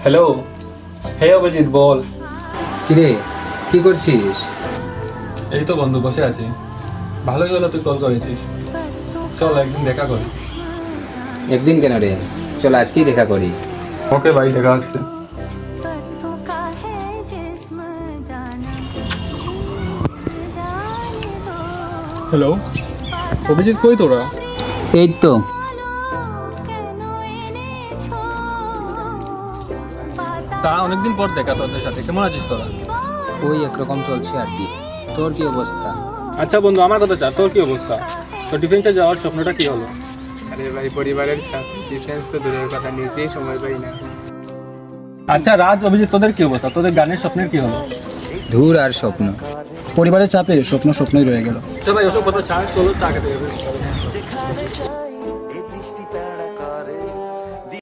Hello, হে অভিজিৎ বল। কিরে, কি করছিস? এই তো বন্ধু বসে আছি। ভালোই হলো তুই কল করেছিস। চল একদিন দেখা করি। একদিন কেন রে, চল আজকেই দেখা করি। ওকে ভাই, দেখা হচ্ছে। হ্যালো, অভিজিৎ কই তোরা? এই তো। তা অনেকদিন পর দেখা তোদের সাথে, কেমন আছিস তোরা? ওই একরকম চলছে আর কি। তোর কি অবস্থা? আচ্ছা বন্ধু, আমার কথা চা, তোর কি অবস্থা? তোর ডিফেন্সে যাওয়ার স্বপ্নটা কি হলো? আরে ভাই, পরিবারের চাপ, ডিফেন্স তো দূরের কথা, নিজেই সময় পাই না। আচ্ছা রাজ, অভিজিৎ তোদের কি অবস্থা? তোদের গানের স্বপ্নের কি হলো? ধূর আর স্বপ্ন। পরিবারের চাপে স্বপ্ন স্বপ্নই রয়ে গেল। আচ্ছা ভাই, ওসব কথা চা, চলো চা খেতে যাবে।